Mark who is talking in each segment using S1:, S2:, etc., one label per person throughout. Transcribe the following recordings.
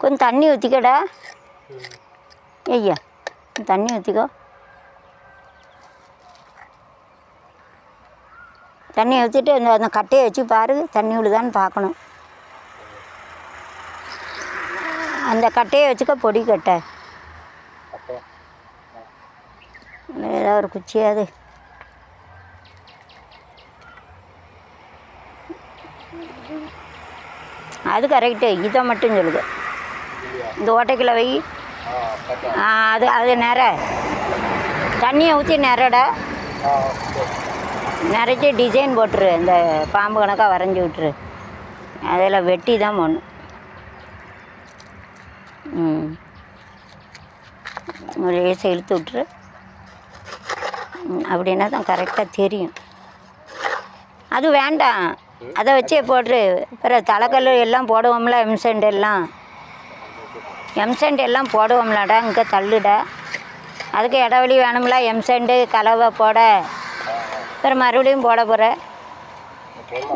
S1: கொஞ்சம் தண்ணி ஊற்றிக்கடா. ஐயா தண்ணி ஊற்றிக்கோ. தண்ணி ஊற்றிட்டு அந்த கட்டையை வச்சு பாரு, தண்ணி விழுதான்னு பார்க்கணும். அந்த கட்டையை வச்சுக்க, பொடி கட்டை ஏதாவது ஒரு குச்சியாது. அது கரெக்டு. இதை மட்டும் சொல்லுது. இந்த ஓட்டைக்குள்ள வை. அது நிற தண்ணியை ஊற்றி நிறடா. நிறைச்சி டிசைன் போட்டுரு. இந்த பாம்பு கணக்காக வரைஞ்சி விட்டுரு. அதில் வெட்டி தான் போடணும். ஒரு லேசை இழுத்து விட்டுரு. அப்படின்னா தான் கரெக்டாக தெரியும். அது வேண்டாம், அதை வச்சே போட்டுரு. அப்புறம் தலைக்கல் எல்லாம் போடுவோம்ல, எம்செண்ட் எல்லாம் போடுவோம்லடா. இங்கே தள்ளுடா. அதுக்கு இடவெளி வேணும்ல. எம்செண்டு கலவை போட. அப்புறம் மறுபடியும் போட போகிற.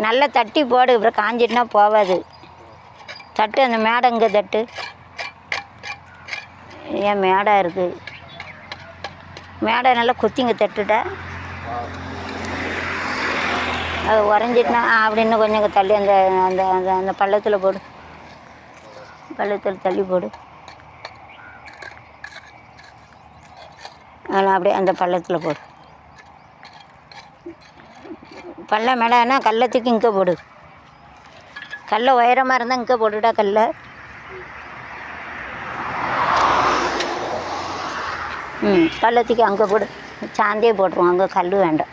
S1: நல்லா தட்டி போடு. அப்புறம் காஞ்சிட்டுனா போகாது. தட்டு. அந்த மேடை இங்கே தட்டு. ஏன் மேடை இருக்குது. மேடை நல்லா குத்திங்க தட்டுட்டா. அது உறைஞ்சிட்டுனா அப்படின்னு கொஞ்சம் தள்ளி அந்த அந்த அந்த அந்த பள்ளத்தில் போடு. பள்ளத்தில் தள்ளி போடு. அப்படியே அந்த பள்ளத்தில் போடு. பள்ளம் மேடைன்னா கல்லத்துக்கு இங்கே போடு. கல்லை உயரமாக இருந்தால் இங்கே போட்டுட்டா. கல்லை கல்லத்துக்கு அங்கே போடு. சாந்தே போட்டுருவோம். அங்கே கல் வேண்டாம்.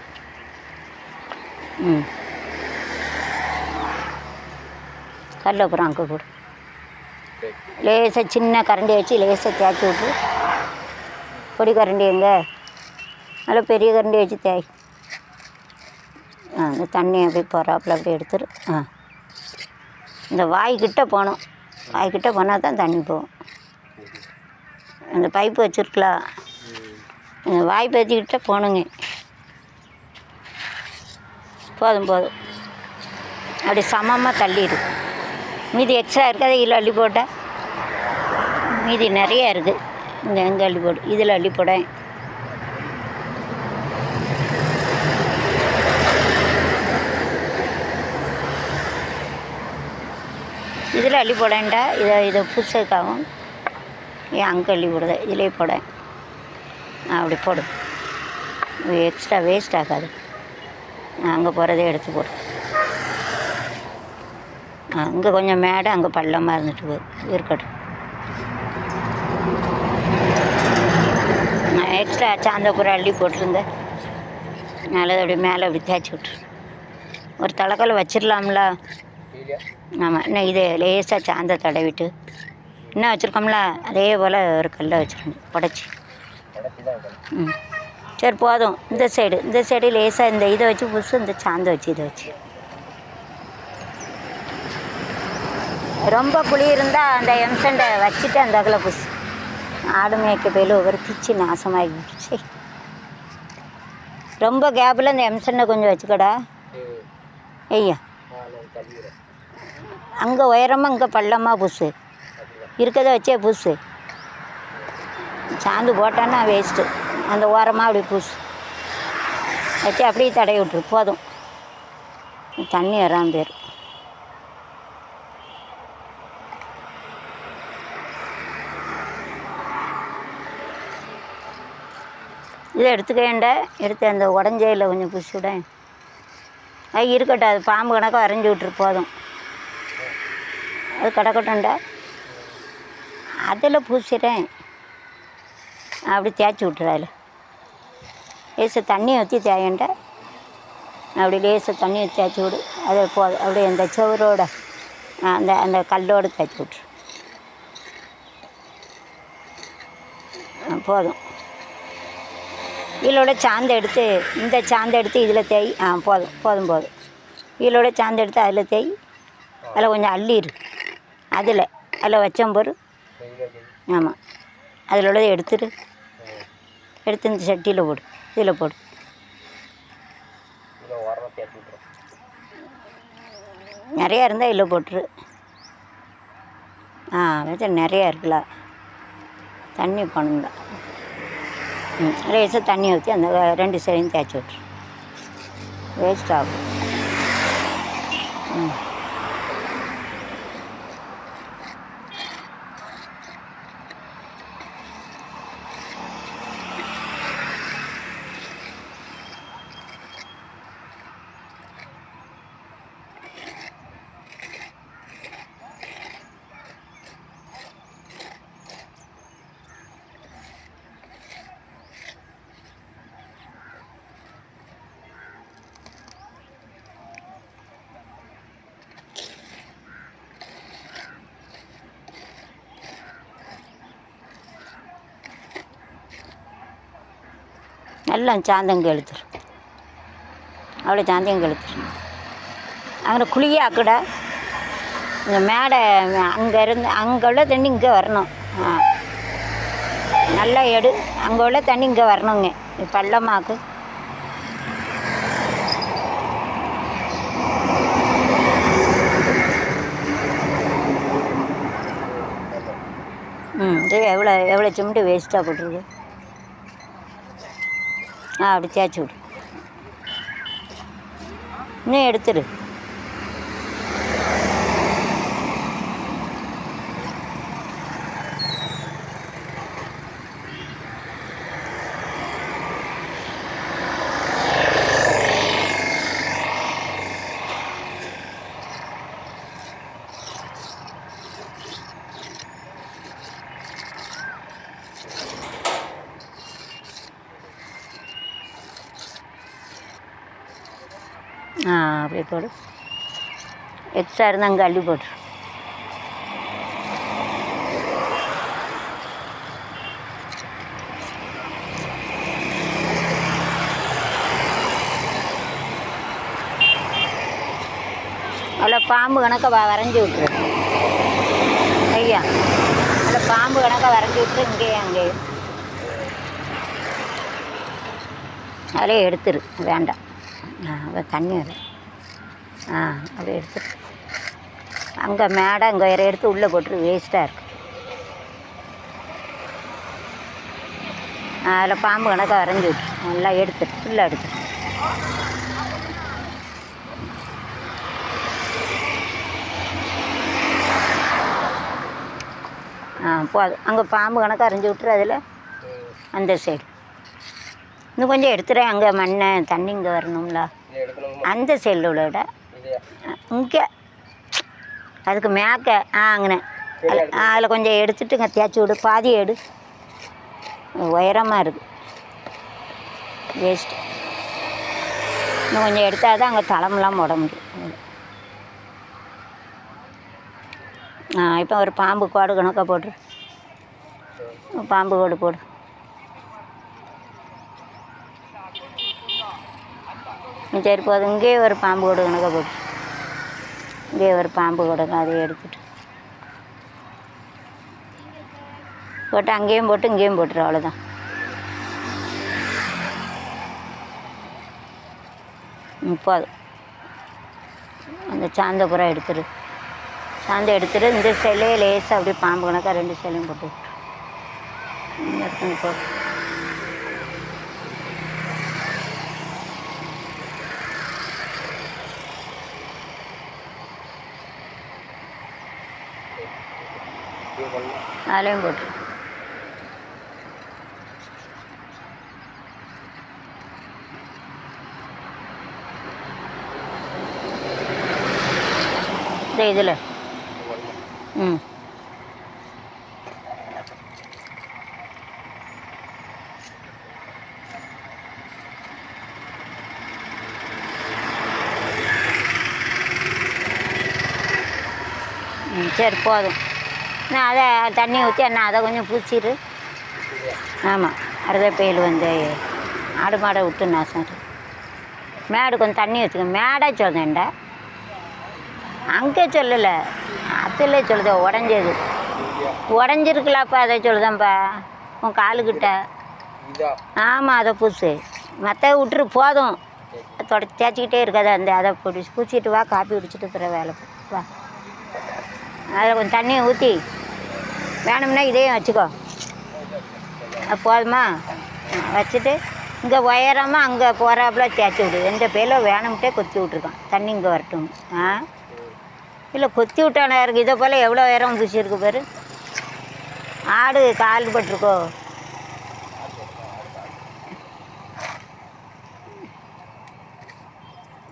S1: கல் அப்புறம் அங்கே போடு. லேசாக சின்ன கரண்டி வச்சு லேசாக தேய்ச்சி விட்டு. பொடி கரண்டி எங்கே? நல்லா பெரிய கரண்டி வச்சு தேய். அந்த தண்ணி அப்படியே போகிறாப்புல அப்படியே எடுத்துரு. இந்த வாய்க்கிட்ட போகணும். வாய்க்கிட்ட போனால் தான் தண்ணி போகும். அந்த பைப்பு வச்சுருக்கலாம். அந்த வாய்ப்பு வச்சுக்கிட்ட போகணுங்க. போதும். அப்படி சமமாக தள்ளிடு. மீதி எக்ஸ்ட்ரா இருக்காது. இதில் அள்ளி போட்டால் மீதி நிறையா இருக்குது. எங்கே அள்ளி போடு. இதில் அள்ளி போடேன். இதில் அள்ளி போடேன்டா. இதை புதுசாகவும் ஏன் அங்கே அள்ளி போடுத. இதிலே போடேன். அப்படி போடு. எக்ஸ்ட்ரா வேஸ்ட் ஆகாது. அங்கே போகிறதே எடுத்து போடு. அங்கே கொஞ்சம் மேடை, அங்கே பள்ளமாக இருந்துட்டு இருக்கட்டும். நான் எக்ஸ்ட்ரா சாந்தப்புறம் அள்ளி போட்டிருங்க. நல்லது. அப்படி மேலே அப்படி தேய்ச்சி விட்ரு. ஒரு தலைக்கல் வச்சிடலாம்ல. ஆமாம். இன்னும் இது லேசாக சாந்த தடவிட்டு இன்னும் வச்சுருக்கோம்ல, அதே போல் ஒரு கல்லை வச்சுருங்க உடச்சி. சரி போதும். இந்த சைடு லேசாக இந்த இதை வச்சு புதுசு. இந்த சாந்தை வச்சு இதை வச்சு. ரொம்ப புளி இருந்தால் அந்த எம்சண்டை வச்சுட்டு அந்த அகல புதுசு. ஆடு மேய்க்க போயில ஒவ்வொரு பிச்சு நாசமாகிடுச்சு. ரொம்ப கேப்பில் இந்த எம்சண்டை கொஞ்சம் வச்சுக்கடா. ஐயா அங்கே உயரமாக இங்கே பள்ளமாக புதுசு இருக்கிறத வச்சே புதுசு. சாந்து போட்டான்னா வேஸ்ட்டு. அந்த ஓரமாக அப்படி புதுசு வச்சு அப்படியே தடவி விட்ரு. போதும். தண்ணி வராமல் போயிடும். இதை எடுத்துக்கேண்ட. எடுத்து அந்த உடஞ்சையில் கொஞ்சம் புதுசு விட. அது இருக்கட்டும். அது பாம்பு கணக்காக வரைஞ்சி விட்ரு. போதும். அது கிடக்கட்டும்டா. அதில் பூசிடுறேன். அப்படி தேய்ச்சி விட்ரு. அதில் லேசாக தண்ணியை ஊற்றி தேயண்ட. அப்படி லேசாக தண்ணியை தேய்ச்சி விடு. அது போதும். அப்படியே அந்த சுவரோட அந்த அந்த கல்லோடு தேய்ச்சி விட்ரு. போதும். இதோட சாந்தை எடுத்து இந்த சாந்தை எடுத்து இதில் தேய். போதும். இதோட சாந்தை எடுத்து அதில் தேய். அதில் கொஞ்சம் அள்ளிடு. அதில் வச்சோம் பொறு. ஆமாம். அதில் உள்ளதை எடுத்துரு. எடுத்து இந்த சட்டியில் போடு. இதில் போடு. நிறையா இருந்தால் இதில் போட்டுரு. வச்சா நிறையா இருக்குல்ல, தண்ணி போகணும்ல. லேசாக தண்ணி ஊற்றி அந்த 2 சைடையும் தேய்ச்சி விட்ரு. வேஸ்ட் ஆகும். நல்லா சாந்தங்க எழுத்துரு, அவ்வளோ சாந்தங்க எழுத்துரு. அங்கே குழியே ஆக்கட இந்த மேடை அங்கேருந்து அங்கே உள்ள தண்ணி இங்கே வரணும். நல்லா எடு, அங்கே உள்ள தண்ணி இங்கே வரணுங்க. பள்ளமாக்கு இது எவ்வளோ சிமெண்ட்டு வேஸ்ட்டாக போட்டுருக்கு. அப்படி தேய்ச்சி விடு. இன்னும் எடுத்துடு. அப்படியே போடு. எக்ஸ்ட்ரா இருந்தால் அங்கே அள்ளி போட்டு. அதில் பாம்பு கணக்காக வரைஞ்சி விட்டுரு ஐயா. அதில் பாம்பு கணக்காக வரைஞ்சி விட்டுரு. இங்கேயும் அங்கேயும் அதிலே எடுத்துரு. வேண்டாம், தண்ணி வரும். அப்படியே எடுத்துரு. அங்கே மேடை அங்கே எடுத்து உள்ளே போட்டுரு. வேஸ்ட்டாக இருக்குது. அதில் பாம்பு கணக்காக வரைஞ்சி விட்டுரு. நல்லா எடுத்துரு. ஃபுல்லாக எடுத்துரு. போதும். அங்கே பாம்பு கணக்காக வரைஞ்சி விட்டுரு. அதில் அந்த சைடு இன்னும் கொஞ்சம் எடுத்துகிறேன். அங்கே மண்ணை தண்ணி இங்கே வரணும்ல, அந்த சைடில் உள்ள விட இங்கே அதுக்கு மேக்க அங்கனே அதில் கொஞ்சம் எடுத்துட்டு இங்கே தேய்ச்சி விடு. பாதி எடு, உயரமாக இருக்குது. வேஸ்ட்டு. இன்னும் கொஞ்சம் எடுத்தால் தான் அங்கே தளமெல்லாம் போட முடியும். இப்போ ஒரு பாம்பு கோடு கணக்காக போட்டுரு. பாம்பு கோடு போடு. சரி போதும். இங்கேயே ஒரு பாம்பு கோடு கணக்காக போட்டு. இங்கே ஒரு பாம்பு கொடுங்க, அதை எடுத்துட்டு போட்டு அங்கேயும் போட்டு இங்கேயும் போட்டுரு. அவ்வளோதான். போதும். அந்த சாந்த புறம் எடுத்துரு. சாந்தை எடுத்துட்டு இந்த சிலையை லேசாக அப்படியே பாம்பு கணக்காக 2 சிலையும் போட்டு எடுத்துன்னு போ. அதிலையும் போட்டு இந்த இதில் சரி போதும். நான் அதை தண்ணி ஊற்றி நான் அதை கொஞ்சம் பூச்சிடு. ஆமாம், அறுதப்பையில் வந்து ஆடு மாடை விட்டு நாசம். மேடு கொஞ்சம் தண்ணி வச்சுக்க. மேடை சொல்லுதேன்டா, அங்கே சொல்லலை, அதில் சொல்லுத. உடஞ்சது உடஞ்சிருக்கலாப்பா, அதை சொல்லுதான்ப்பா உன் காலுக்கிட்ட. ஆமாம், அதை பூசு. மற்ற விட்டுரு போதும். தேய்ச்சிக்கிட்டே இருக்காது. அந்த அதை பூச்சிட்டு வா. காப்பி குடிச்சிட்டு இருக்கிற வேலை வா. அதில் கொஞ்சம் தண்ணியை ஊற்றி வேணும்னா இதையும் வச்சுக்கோ. போதுமா? வச்சுட்டு இங்கே உயரமாக அங்கே போகிறாப்புல தேய்ச்சி விடு. எந்த பேரில் வேணும்ட்டே கொத்தி விட்ருக்கான். தண்ணி இங்கே வரட்டும். ஆ இல்லை கொத்தி விட்டானே இருக்குது. இதை போல் எவ்வளோ உயரம் பூசிருக்கு பாரு. ஆடு கால் பட்டிருக்கோ.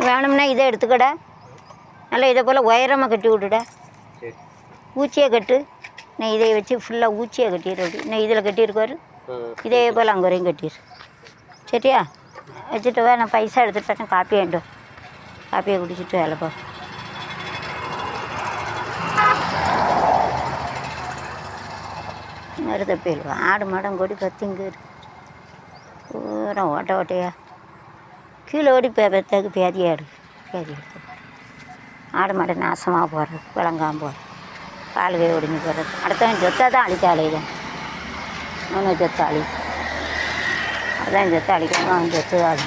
S1: வேணும்னா இதை எடுத்துக்கடா. நல்லா இதை போல் உயரமாக கட்டி விட்டுடா. ஊச்சியை கட்டு. நான் இதை வச்சு ஃபுல்லாக ஊச்சியை கட்டிடு. அப்படி நான் இதில் கட்டியிருக்காரு. இதே போல் அங்கே வரையும் கட்டிடு. சரியா? வச்சுட்டு வா. நான் பைசா எடுத்துட்டேன். காப்பி வேண்டும். காப்பியை குடிச்சிட்டு வேலை போ. மருத போயிடுவா. ஆடு மாடம் கொடி பத்திங்க பூரா ஓட்ட ஓட்டையா கீழே ஓடி பெத்தாக்கு பேதி ஆடு. பேதி எடுத்து ஆடு மாடு நாசமாக போடுறது. விளங்காமல் போடுறது. கால்கை ஒடிஞ்சு போடுறது. அடுத்தவன் சொத்தா தான் அழிக்க அலையுதான். அவனை சொத்தை அழி. அதான் சொத்தை அழிக்கணும். அவன் சொத்து தான்